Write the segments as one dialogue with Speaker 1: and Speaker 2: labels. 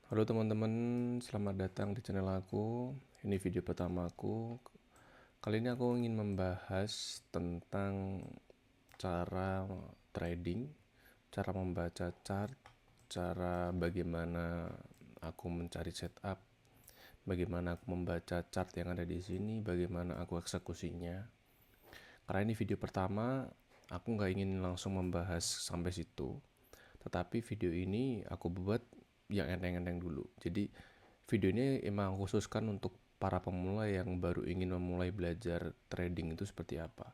Speaker 1: Halo teman-teman, selamat datang di channel aku. Ini video pertama aku. Kali ini aku ingin membahas tentang cara trading, cara membaca chart, cara bagaimana aku mencari setup, bagaimana aku membaca chart yang ada di sini, bagaimana aku eksekusinya. Karena ini video pertama, aku nggak ingin langsung membahas sampai situ. Tetapi video ini aku buat yang enteng-enteng dulu. Jadi video ini emang khususkan untuk para pemula yang baru ingin memulai belajar trading itu seperti apa.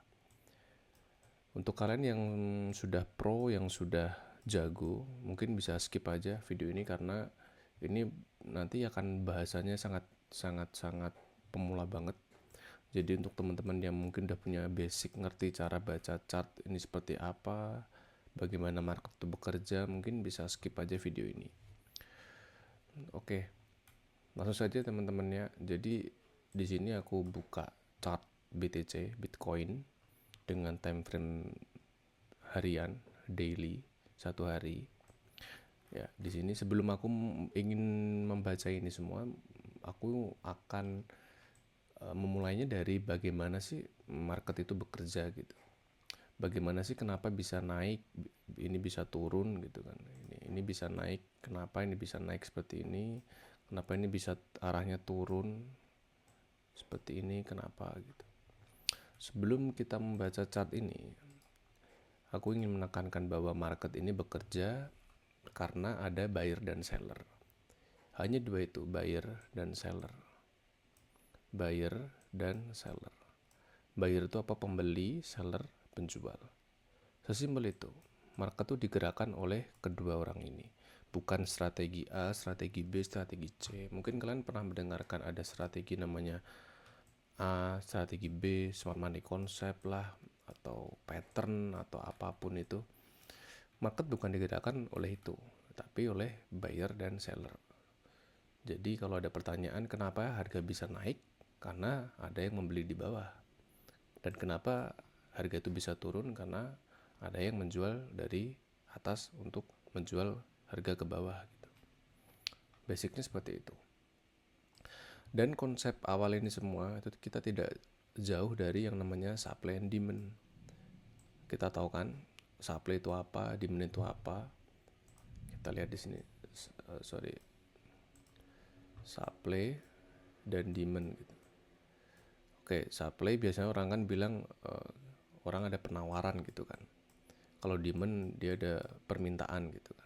Speaker 1: Untuk kalian yang sudah pro, yang sudah jago, mungkin bisa skip aja video ini karena ini nanti akan bahasanya sangat pemula banget. Jadi untuk teman-teman yang mungkin udah punya basic ngerti cara baca chart ini seperti apa, bagaimana market itu bekerja, mungkin bisa skip aja video ini. Oke, langsung saja teman-teman ya. Jadi di sini aku buka chart BTC, Bitcoin dengan time frame harian, daily, satu hari. Ya, di sini sebelum aku ingin membaca ini semua, aku akan memulainya dari bagaimana sih market itu bekerja gitu. Bagaimana sih kenapa bisa naik, ini bisa turun gitu kan. Ini bisa naik, kenapa ini bisa naik seperti ini, kenapa ini bisa arahnya turun seperti ini, kenapa gitu. Sebelum kita membaca chart ini, aku ingin menekankan bahwa market ini bekerja karena ada buyer dan seller. Hanya dua itu, buyer dan seller. Buyer dan seller. Buyer itu apa? Pembeli, seller penjual. Sesimpel itu. Market itu digerakkan oleh kedua orang ini. Bukan strategi A, strategi B, strategi C. Mungkin kalian pernah mendengarkan ada strategi namanya A, strategi B, smart money concept lah, atau pattern, atau apapun itu. Market bukan digerakkan oleh itu, tapi oleh buyer dan seller. Jadi kalau ada pertanyaan kenapa harga bisa naik, karena ada yang membeli di bawah. Dan kenapa harga itu bisa turun, karena ada yang menjual dari atas untuk menjual harga ke bawah gitu. Basicnya seperti itu. Dan konsep awal ini semua itu kita tidak jauh dari yang namanya supply and demand. Kita tahu kan supply itu apa, demand itu apa. Kita lihat di sini. Supply dan demand gitu. Oke, supply biasanya orang kan bilang orang ada penawaran gitu kan. Kalau demand dia ada permintaan gitu kan.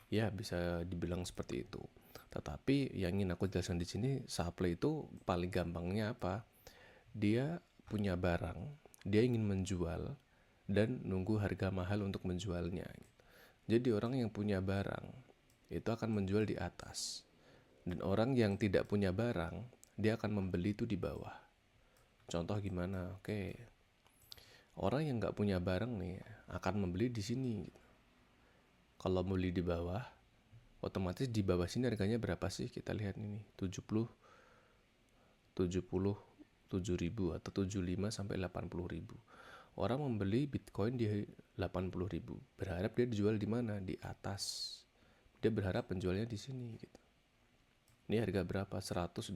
Speaker 1: Ya, bisa dibilang seperti itu. Tetapi yang ingin aku jelaskan di sini, supply itu paling gampangnya apa? Dia punya barang, dia ingin menjual dan nunggu harga mahal untuk menjualnya. Jadi orang yang punya barang itu akan menjual di atas. Dan orang yang tidak punya barang, dia akan membeli itu di bawah. Contoh gimana? Oke. Orang yang nggak punya barang nih akan membeli di sini. Kalau membeli di bawah, otomatis di bawah sini harganya berapa sih? Kita lihat ini, 77 atau 75 sampai 80.000. Orang membeli Bitcoin di 80.000, berharap dia dijual di mana? Di atas. Dia berharap penjualnya di sini gitu. Ini harga berapa? 120.000.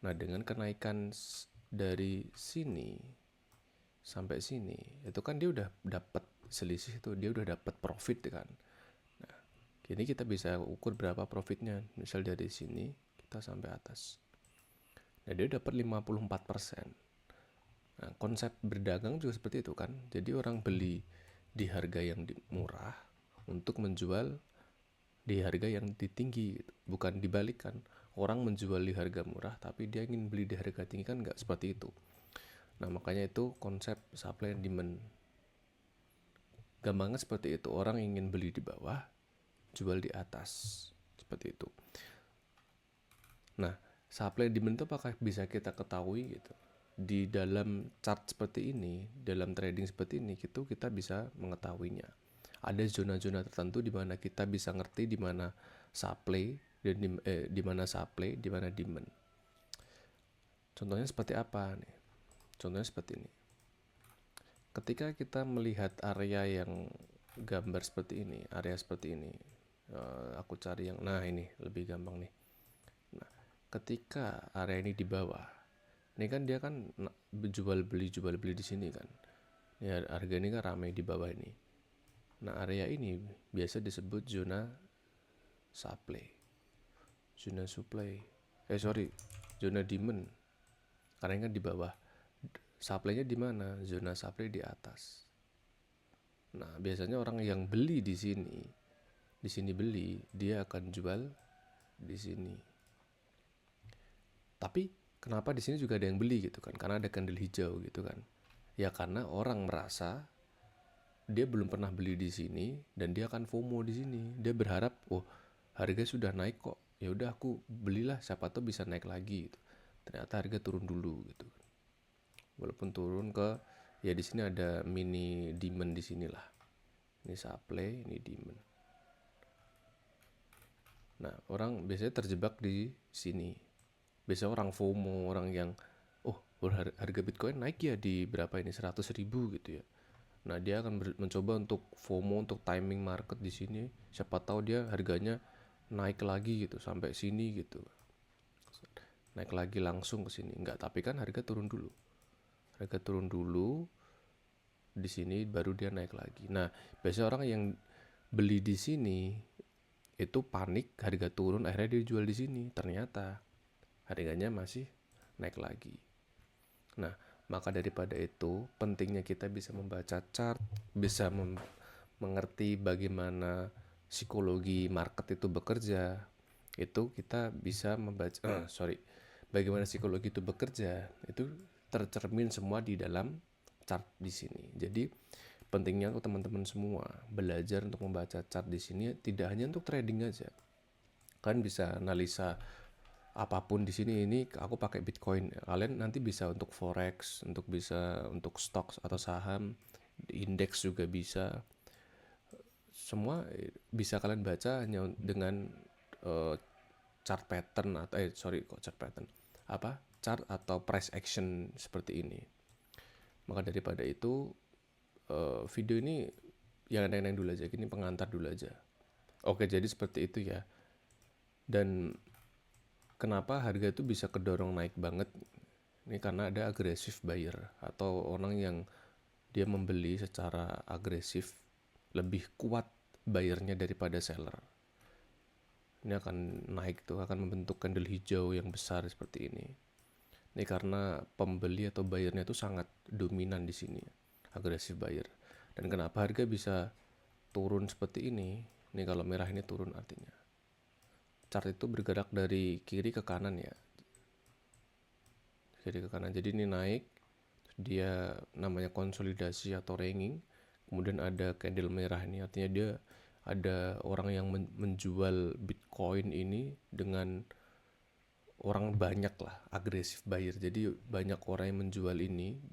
Speaker 1: Nah, dengan kenaikan dari sini sampai sini, itu kan dia udah dapat selisih itu, dia udah dapat profit kan. Nah, kini kita bisa ukur berapa profitnya. Misal dari sini kita sampai atas. Nah, dia dapat 54%. Nah, konsep berdagang juga seperti itu kan. Jadi orang beli di harga yang murah untuk menjual di harga yang tinggi, bukan dibalikan. Orang menjual di harga murah tapi dia ingin beli di harga tinggi, kan nggak seperti itu. Nah, makanya itu konsep supply and demand. Gampangnya seperti itu, orang ingin beli di bawah, jual di atas, seperti itu. Nah, supply and demand itu apakah bisa kita ketahui gitu? Di dalam chart seperti ini, dalam trading seperti ini, itu kita bisa mengetahuinya. Ada zona-zona tertentu di mana kita bisa ngerti di mana supply dan di mana supply, di mana demand. Contohnya seperti apa nih? Contohnya seperti ini. Ketika kita melihat area yang gambar seperti ini, area seperti ini, Aku cari yang, nah ini lebih gampang nih. Nah, ketika area ini di bawah, ini kan dia kan jual beli di sini kan. Ya, harga ini kan ramai di bawah ini. Nah, area ini biasa disebut zona supply. Zona demand. Karena ini kan di bawah. Supply-nya di mana? Zona supply di atas. Nah, biasanya orang yang beli di sini beli, dia akan jual di sini. Tapi kenapa di sini juga ada yang beli gitu kan? Karena ada candle hijau gitu kan. Ya karena orang merasa dia belum pernah beli di sini dan dia akan FOMO di sini. Dia berharap, "Oh, harga sudah naik kok. Ya udah aku belilah, siapa tahu bisa naik lagi." Gitu. Ternyata harga turun dulu gitu. Walaupun turun ke, ya di sini ada mini demand di sinilah. Ini supply, ini demand. Nah, orang biasanya terjebak di sini. Biasanya orang FOMO, orang yang, oh harga Bitcoin naik ya di berapa ini, 100.000 gitu ya. Nah, dia akan mencoba untuk FOMO, untuk timing market di sini. Siapa tahu dia harganya naik lagi gitu sampai sini gitu. Naik lagi langsung ke sini. Enggak, tapi kan harga turun dulu. Harga turun dulu di sini baru dia naik lagi. Nah, biasanya orang yang beli di sini itu panik, harga turun, akhirnya dia jual di sini. Ternyata harganya masih naik lagi. Nah, maka daripada itu pentingnya kita bisa membaca chart, bisa mengerti bagaimana psikologi market itu bekerja. Itu kita bisa membaca bagaimana psikologi itu bekerja, itu tercermin semua di dalam chart di sini. Jadi pentingnya untuk teman-teman semua belajar untuk membaca chart di sini, tidak hanya untuk trading aja. Kan bisa analisa apapun di sini. Ini aku pakai Bitcoin. Kalian nanti bisa untuk forex, untuk stocks atau saham, indeks juga bisa. Semua bisa kalian baca hanya dengan chart pattern atau chart atau price action seperti ini. Maka daripada itu video ini yang neng dulu aja, ini pengantar dulu aja. Oke, jadi seperti itu ya. Dan kenapa harga itu bisa kedorong naik banget? Ini karena ada agresif buyer atau orang yang dia membeli secara agresif, lebih kuat buyernya daripada seller. Ini akan naik tuh, akan membentuk candle hijau yang besar seperti ini. Ini karena pembeli atau buyernya itu sangat dominan di sini, agresif buyer. Dan kenapa harga bisa turun seperti ini? Ini kalau merah ini turun artinya chart itu bergerak dari kiri ke kanan ya, kiri ke kanan. Jadi ini naik, dia namanya konsolidasi atau ranging. Kemudian ada candle merah ini, artinya dia ada orang yang menjual Bitcoin ini dengan orang banyak lah, agresif buyer. Jadi banyak orang yang menjual ini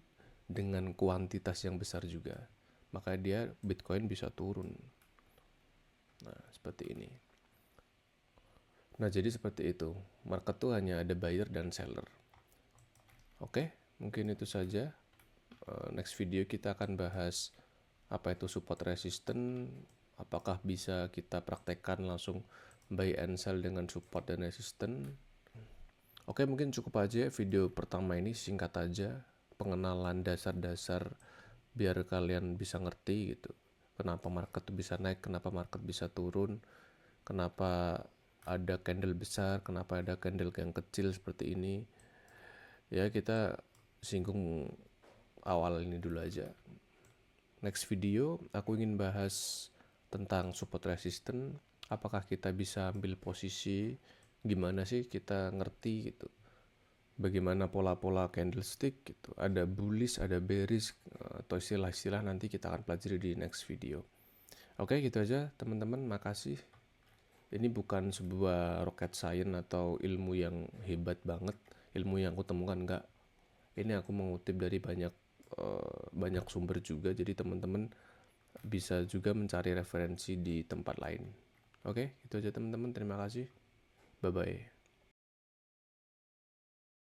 Speaker 1: dengan kuantitas yang besar juga. Maka dia Bitcoin bisa turun. Nah, seperti ini. Nah, jadi seperti itu. Market tuh hanya ada buyer dan seller. Oke, mungkin itu saja. Next video kita akan bahas apa itu support resistance, apakah bisa kita praktekkan langsung buy and sell dengan support dan resistance. Oke, mungkin cukup aja video pertama ini, singkat aja, pengenalan dasar-dasar biar kalian bisa ngerti gitu. Kenapa market tuh bisa naik, kenapa market bisa turun, kenapa ada candle besar, kenapa ada candle yang kecil seperti ini. Ya, kita singgung awal ini dulu aja. Next video aku ingin bahas tentang support resistance, apakah kita bisa ambil posisi, gimana sih kita ngerti gitu, bagaimana pola-pola candlestick gitu, ada bullish, ada bearish, atau istilah-istilah nanti kita akan pelajari di next video. Oke, gitu aja teman-teman, makasih. Ini bukan sebuah rocket science atau ilmu yang hebat banget, ilmu yang aku temukan, enggak. Ini aku mengutip dari banyak sumber juga, jadi teman-teman bisa juga mencari referensi di tempat lain. Oke, itu aja teman-teman, terima kasih. Bye-bye.